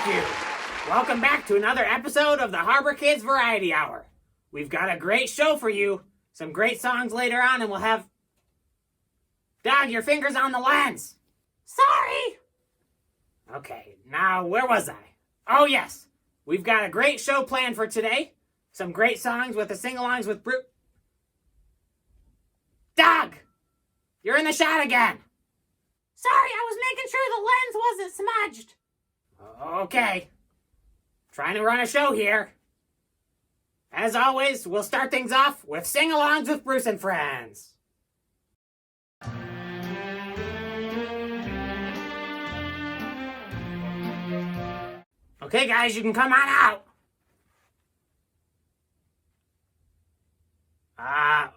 Thank you. Welcome back to another episode of the Harbour Kids Variety Hour. We've got a great show for you. Some great songs later on, and we'll have... Dog, your finger's on the lens. Sorry. Okay, now where was I? Oh, yes. We've got a great show planned for today. Some great songs with the sing-alongs with Bruce. Dog, you're in the shot again. Sorry, I was making sure the lens wasn't smudged. Okay. Trying to run a show here. As always, we'll start things off with sing-alongs with Bruce and Friends. Okay, guys, you can come on out.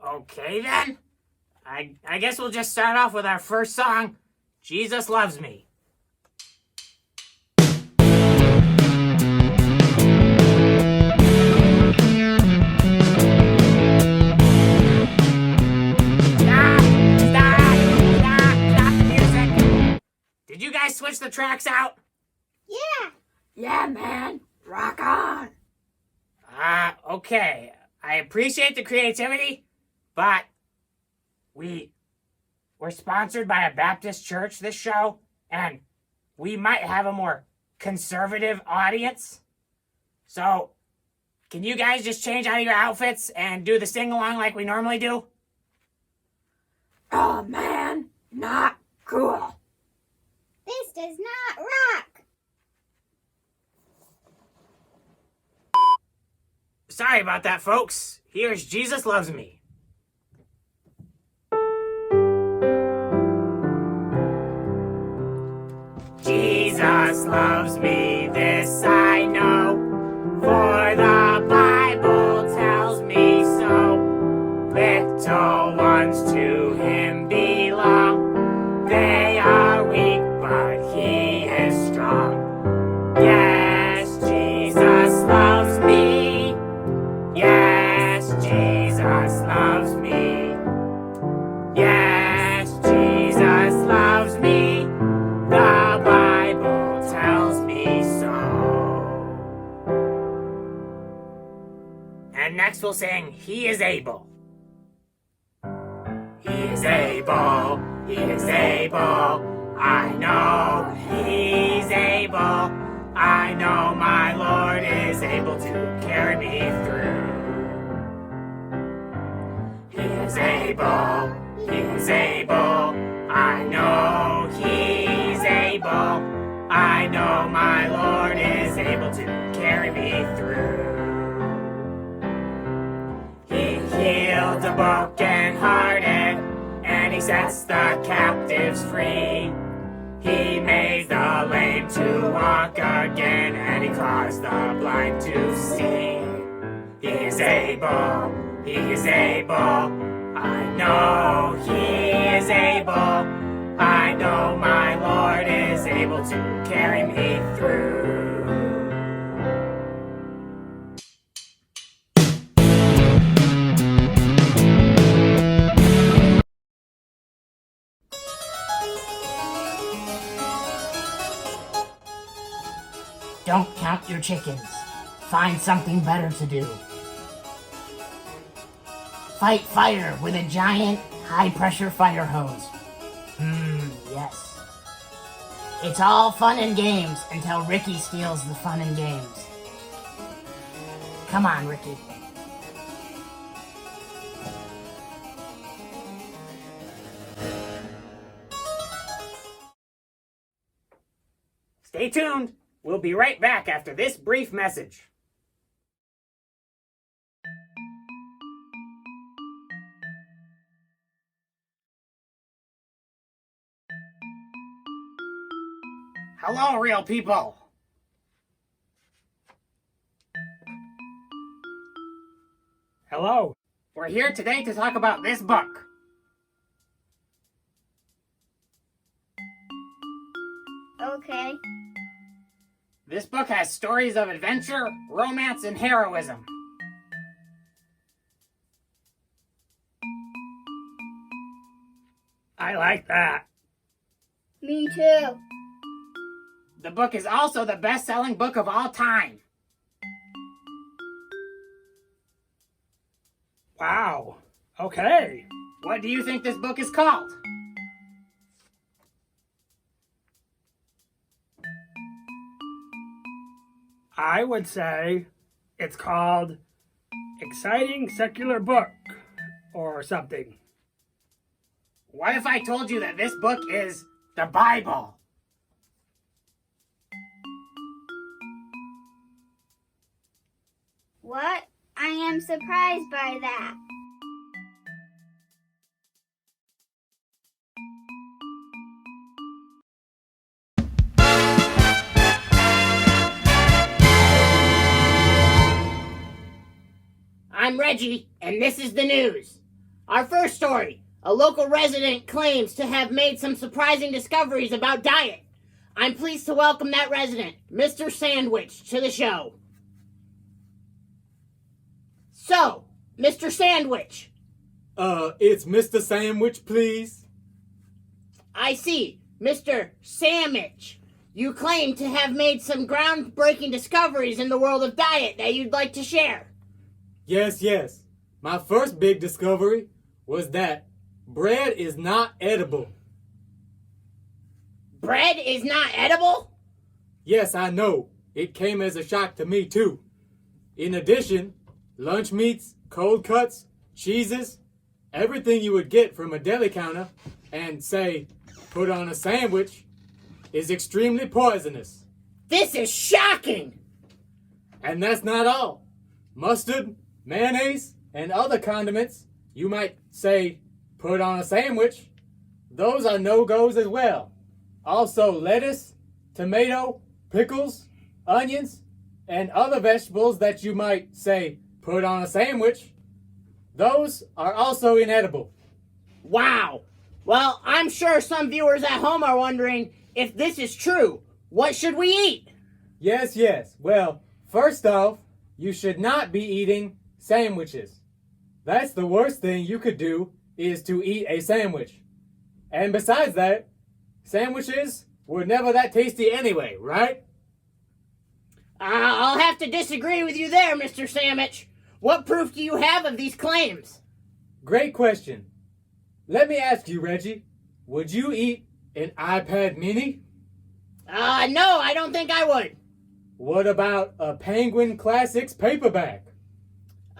Okay then. I guess we'll just start off with our first song, Jesus Loves Me. Did you guys switch the tracks out? Yeah. Yeah, man. Rock on. Okay. I appreciate the creativity, but we're sponsored by a Baptist church this show, and we might have a more conservative audience. So, can you guys just change out of your outfits and do the sing-along like we normally do? Oh, man. Not cool. This does not rock. Sorry about that, folks. Here's Jesus Loves Me. Jesus loves me, this I know, for the Bible tells me so. Little ones to him belong. They are weak, but he is strong. Yes, Jesus loves me. Yes, Jesus loves me. Yes, Jesus loves me. The Bible tells me so. And next we'll sing, He is able. He is able. He is able. I know he's able. I know my Lord is able to carry me through. He is able. He is able. I know he's able. I know my Lord is able to carry me through. He healed the broken-hearted, and he sets the captives free. He made the lame to walk again, and he caused the blind to see. He is able, he is able, I know he is able. I know my Lord is able to carry me through. Don't count your chickens. Find something better to do. Fight fire with a giant, high-pressure fire hose. Yes. It's all fun and games until Ricky steals the fun and games. Come on, Ricky. Stay tuned. We'll be right back after this brief message. Hello, real people. Hello. We're here today to talk about this book. Okay. This book has stories of adventure, romance, and heroism. I like that. Me too. The book is also the best-selling book of all time. Wow. Okay. What do you think this book is called? I would say it's called Exciting Secular Book or something. What if I told you that this book is the Bible? What? I am surprised by that. I'm Reggie, and this is the news. Our first story. A local resident claims to have made some surprising discoveries about diet. I'm pleased to welcome that resident, Mr. Sandwich, to the show. So, Mr. Sandwich. It's Mr. Sandwich, please. I see, Mr. Sandwich. You claim to have made some groundbreaking discoveries in the world of diet that you'd like to share. Yes. My first big discovery was that bread is not edible. Bread is not edible? Yes, I know. It came as a shock to me, too. In addition, lunch meats, cold cuts, cheeses, everything you would get from a deli counter and, say, put on a sandwich is extremely poisonous. This is shocking! And that's not all. Mustard, mayonnaise, and other condiments you might, say, put on a sandwich, those are no-goes as well. Also, lettuce, tomato, pickles, onions, and other vegetables that you might, say, put on a sandwich, those are also inedible. Wow. Well, I'm sure some viewers at home are wondering if this is true. What should we eat? Yes. Well, first off, you should not be eating sandwiches. That's the worst thing you could do, is to eat a sandwich. And besides that, sandwiches were never that tasty anyway, right? I'll have to disagree with you there, Mr. Sandwich. What proof do you have of these claims? Great question. Let me ask you, Reggie, would you eat an iPad mini? No, I don't think I would. What about a Penguin Classics paperback?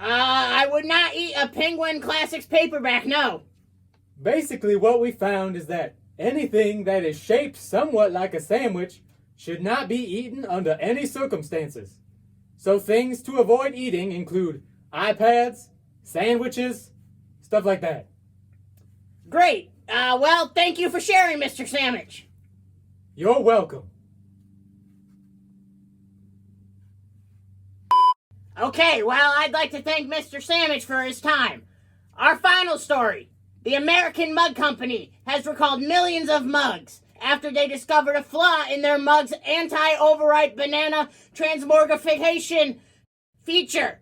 I would not eat a Penguin Classics paperback, no. Basically, what we found is that anything that is shaped somewhat like a sandwich should not be eaten under any circumstances. So things to avoid eating include iPads, sandwiches, stuff like that. Great. Well, thank you for sharing, Mr. Sandwich. You're welcome. Okay, well, I'd like to thank Mr. Sandwich for his time. Our final story. The American Mug Company has recalled millions of mugs after they discovered a flaw in their mug's anti-overripe banana transmogrification feature.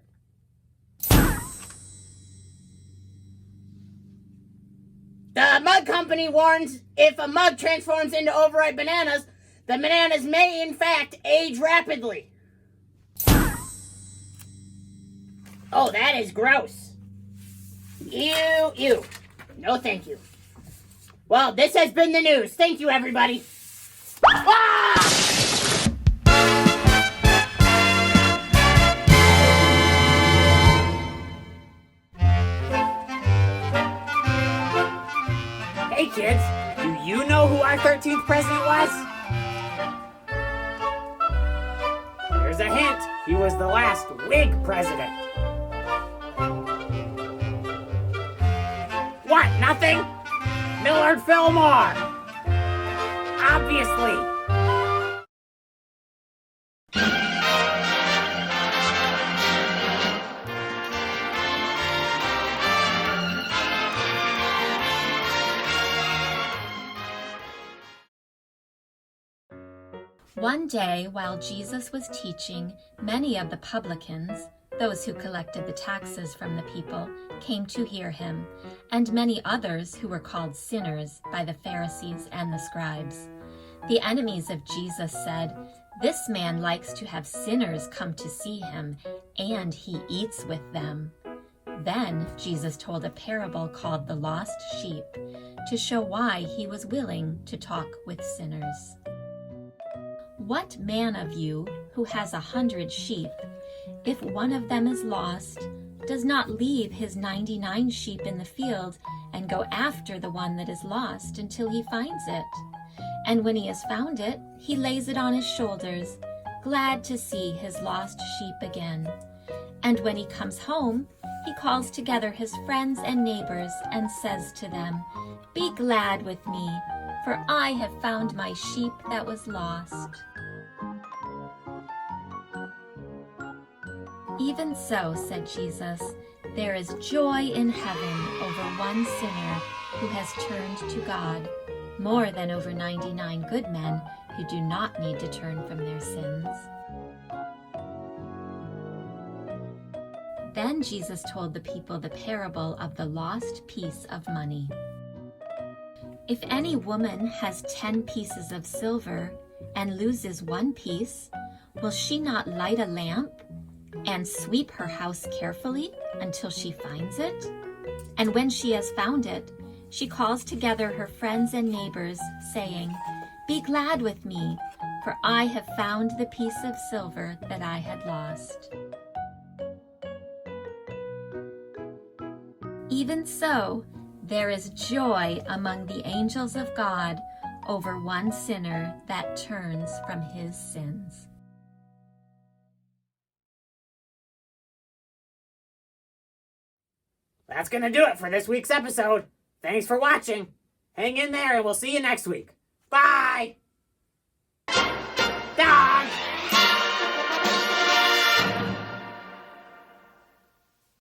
The mug company warns if a mug transforms into overripe bananas, the bananas may in fact age rapidly. Oh, that is gross. Ew. No, thank you. Well, this has been the news. Thank you, everybody. Ah! Hey, kids. Do you know who our 13th president was? Here's a hint. He was the last Whig president. What, nothing? Millard Fillmore! Obviously! One day, while Jesus was teaching, many of the publicans, those who collected the taxes from the people, came to hear him, and many others who were called sinners by the Pharisees and the scribes. The enemies of Jesus said, "This man likes to have sinners come to see him, and he eats with them." Then Jesus told a parable called the Lost Sheep to show why he was willing to talk with sinners. What man of you who has 100 sheep, if one of them is lost, does not leave his 99 sheep in the field and go after the one that is lost until he finds it? And when he has found it, he lays it on his shoulders, glad to see his lost sheep again. And when he comes home, he calls together his friends and neighbors and says to them, "Be glad with me, for I have found my sheep that was lost." Even so, said Jesus, there is joy in heaven over one sinner who has turned to God, more than over 99 good men who do not need to turn from their sins. Then Jesus told the people the parable of the lost piece of money. If any woman has 10 pieces of silver and loses one piece, will she not light a lamp and sweep her house carefully until she finds it? And when she has found it, she calls together her friends and neighbors, saying, "Be glad with me, for I have found the piece of silver that I had lost." Even so, there is joy among the angels of God over one sinner that turns from his sins. That's gonna do it for this week's episode. Thanks for watching. Hang in there and we'll see you next week. Bye!